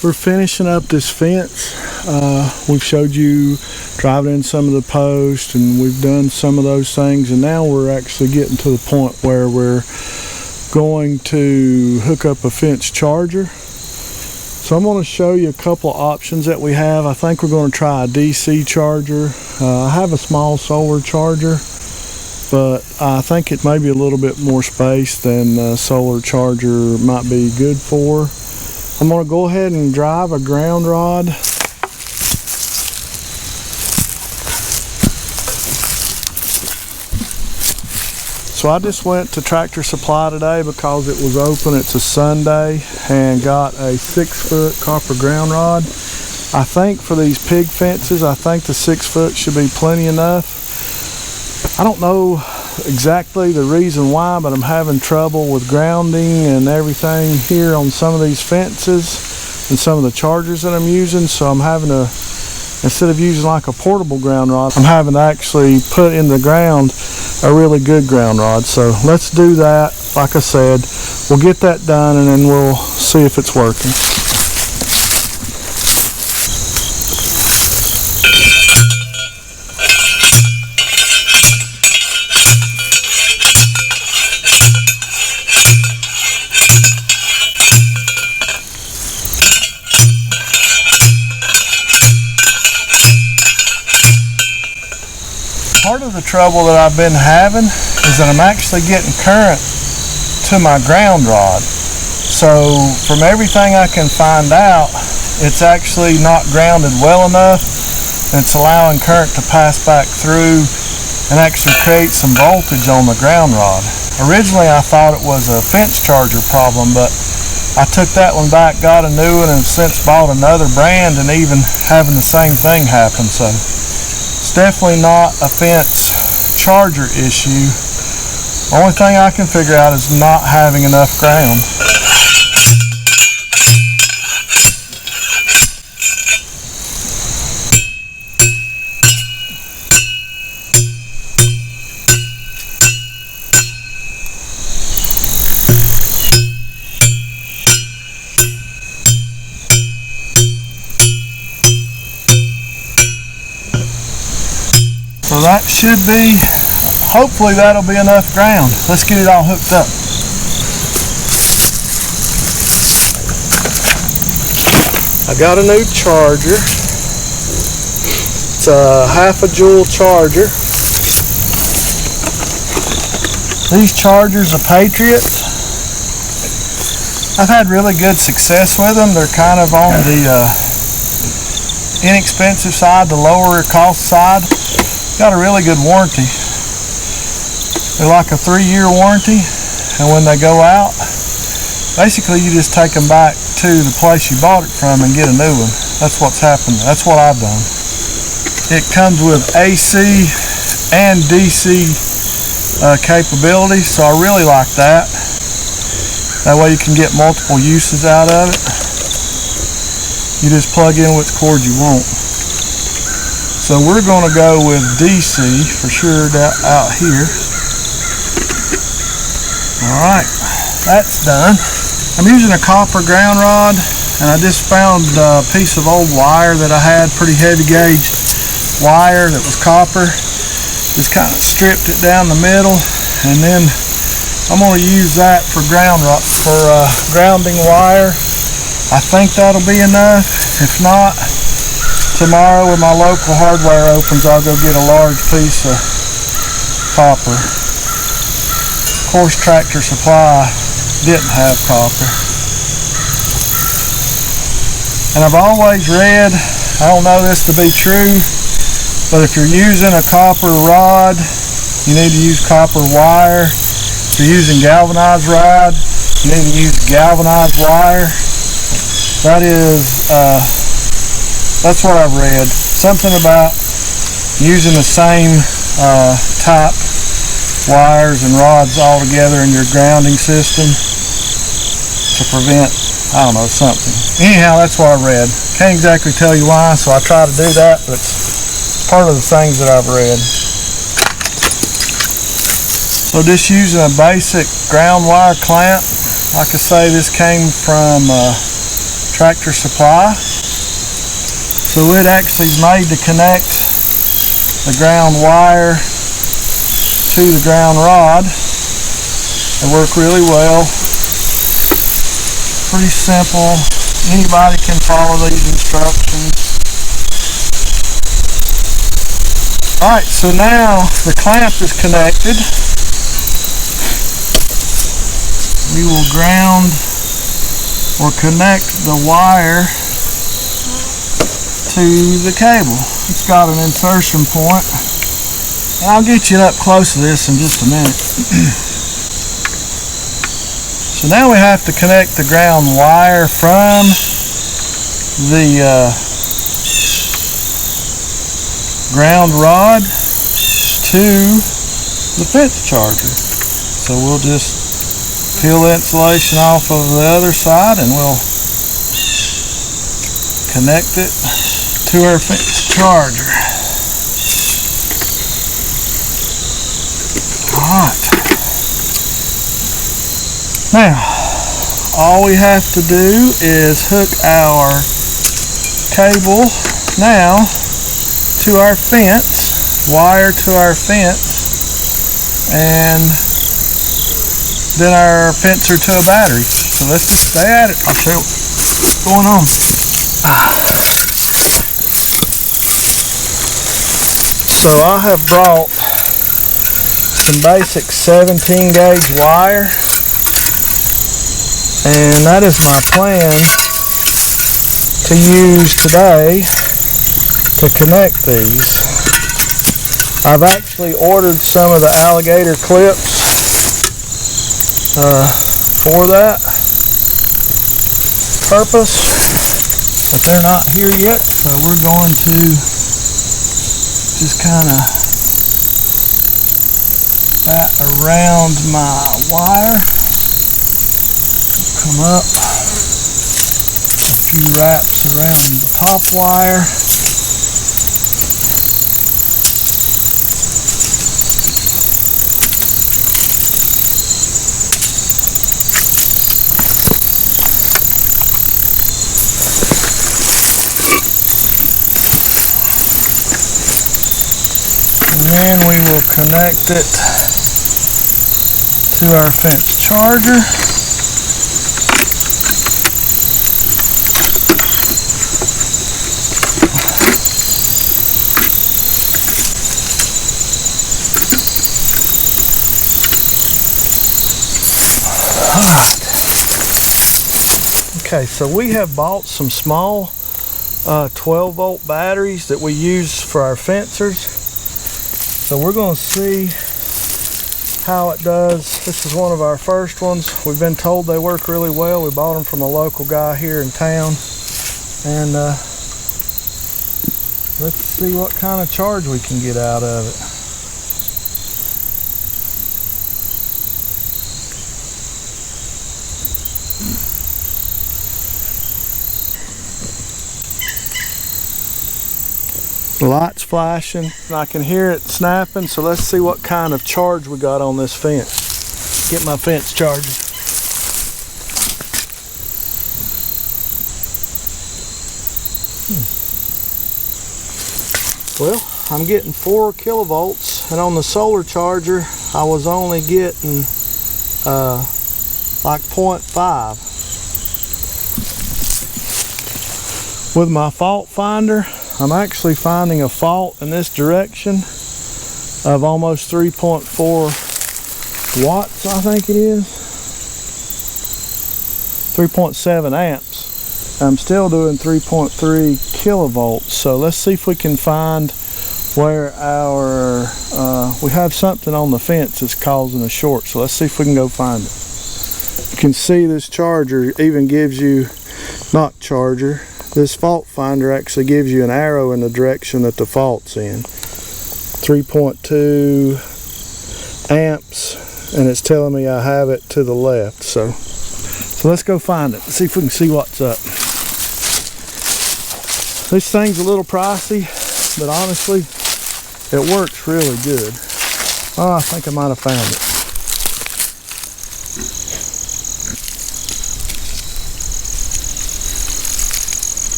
We're finishing up this fence. We've showed you driving in some of the posts, and we've done some of those things, and now we're actually getting to the point where we're going to hook up a fence charger. So I'm going to show you a couple of options that we have. I think we're going to try a DC charger. I have a small solar charger, but I think it may be a little bit more space than a solar charger might be good for. I'm going to go ahead and drive a ground rod. So I just went to Tractor Supply today because it was open. It's a Sunday, and got a 6-foot copper ground rod. I think for these pig fences, I think the 6-foot should be plenty enough. I don't know exactly the reason why, but I'm having trouble with grounding and everything here on some of these fences and some of the chargers that I'm using. So I'm having to, instead of using like a portable ground rod, I'm having to actually put in the ground a really good ground rod. So let's do that. Like I said, we'll get that done and then we'll see if it's working. Part of the trouble that I've been having is that I'm actually getting current to my ground rod. So from everything I can find out, it's actually not grounded well enough, and it's allowing current to pass back through and actually create some voltage on the ground rod. Originally I thought it was a fence charger problem, but I took that one back, got a new one, and since bought another brand and even having the same thing happen. So it's definitely not a fence charger issue. The only thing I can figure out is not having enough ground. So that should be, hopefully that'll be enough ground. Let's get it all hooked up. I got a new charger. It's a half a joule charger. These chargers are Patriots. I've had really good success with them. They're kind of on the inexpensive side, the lower cost side. Got a really good warranty. They're like a 3-year warranty, and when they go out, basically you just take them back to the place you bought it from and get a new one. That's what's happened. That's what I've done. It comes with AC and DC capability, so I really like that. That way you can get multiple uses out of it. You just plug in which cord you want. So we're going to go with DC for sure out here. Alright, that's done. I'm using a copper ground rod, and I just found a piece of old wire that I had, pretty heavy gauge wire that was copper. Just kind of stripped it down the middle, and then I'm going to use that for grounding wire. I think that'll be enough. If not, tomorrow when my local hardware opens, I'll go get a large piece of copper. Of course, Tractor Supply didn't have copper. And I've always read, I don't know this to be true, but if you're using a copper rod, you need to use copper wire. If you're using galvanized rod, you need to use galvanized wire. That's what I've read. Something about using the same type wires and rods all together in your grounding system to prevent, I don't know, something. Anyhow, that's what I read. Can't exactly tell you why, so I try to do that, but it's part of the things that I've read. So just using a basic ground wire clamp. Like I say, this came from Tractor Supply. So it actually is made to connect the ground wire to the ground rod. They work really well. Pretty simple. Anybody can follow these instructions. Alright, so now the clamp is connected. We will ground or connect the wire to the cable. It's got an insertion point. And I'll get you up close to this in just a minute. So now we have to connect the ground wire from the ground rod to the fence charger. So we'll just peel the insulation off of the other side and we'll connect it to our fence charger. Alright. Now, all we have to do is hook our cable now to our fence, wire to our fence, and then our fencer to a battery. So let's just stay at it. I'll show you what's going on. So I have brought some basic 17 gauge wire, and that is my plan to use today to connect these. I've actually ordered some of the alligator clips for that purpose, but they're not here yet, so we're going to just kind of bat around my wire. Come up, a few wraps around the top wire. And then we will connect it to our fence charger. Okay, so we have bought some small 12-volt batteries that we use for our fencers. So we're going to see how it does. This is one of our first ones. We've been told they work really well. We bought them from a local guy here in town. And let's see what kind of charge we can get out of it. The light's flashing and I can hear it snapping, so let's see what kind of charge we got on this fence. Get my fence charger. Well, I'm getting 4 kilovolts, and on the solar charger I was only getting like 0.5. With my fault finder, I'm actually finding a fault in this direction of almost 3.4 watts, I think it is. 3.7 amps. I'm still doing 3.3 kilovolts. So let's see if we can find where our, we have something on the fence that's causing a short. So let's see if we can go find it. You can see this charger even gives you, not charger, this fault finder actually gives you an arrow in the direction that the fault's in. 3.2 amps, and it's telling me I have it to the left. So let's go find it. Let's see if we can see what's up. This thing's a little pricey, but honestly, it works really good. Oh, I think I might have found it.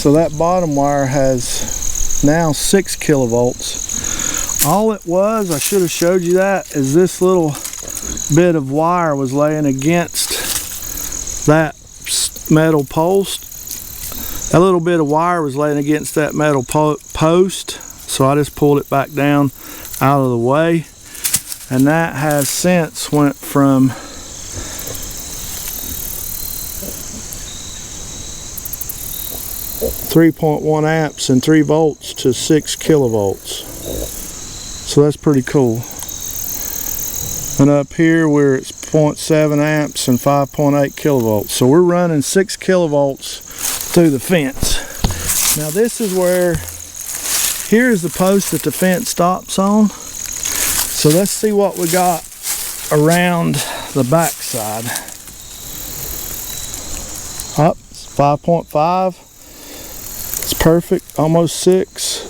So that bottom wire has now 6 kilovolts. All it was, I should have showed you that, is this little bit of wire was laying against that metal post. That little bit of wire was laying against that metal post, so I just pulled it back down out of the way, and that has since went from 3.1 amps and 3 volts to 6 kilovolts. So that's pretty cool. And up here where it's 0.7 amps and 5.8 kilovolts. So we're running 6 kilovolts through the fence. Now this is where, here's the post that the fence stops on. So let's see what we got around the back side. Up, 5.5. It's perfect, almost 6.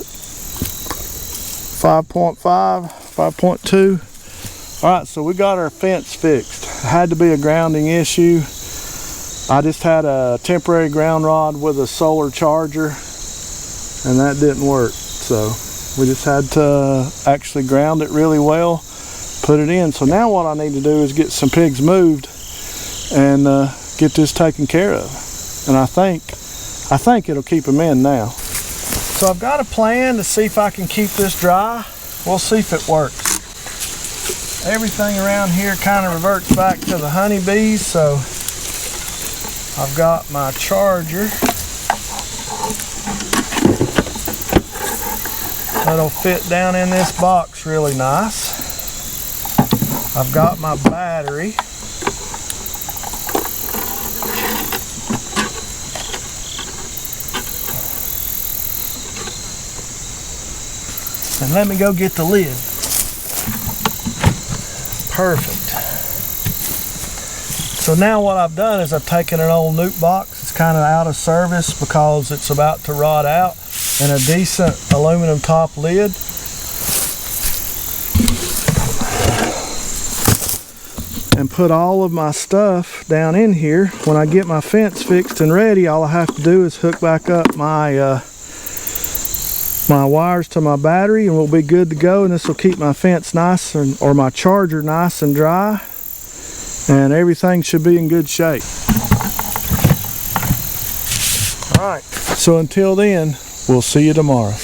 5.5, 5.2. All right, so we got our fence fixed. It had to be a grounding issue. I just had a temporary ground rod with a solar charger, and that didn't work. So we just had to actually ground it really well, put it in. So now what I need to do is get some pigs moved and get this taken care of. And I think it'll keep them in now. So I've got a plan to see if I can keep this dry. We'll see if it works. Everything around here kind of reverts back to the honeybees, so I've got my charger. That'll fit down in this box really nice. I've got my battery. And let me go get the lid. Perfect. So now what I've done is I've taken an old nuke box. It's kind of out of service because it's about to rot out, and a decent aluminum top lid. And put all of my stuff down in here. When I get my fence fixed and ready, all I have to do is hook back up my my wires to my battery, and we'll be good to go. And this will keep my fence nice, or my charger nice and dry, and everything should be in good shape. All right, so until then, we'll see you tomorrow.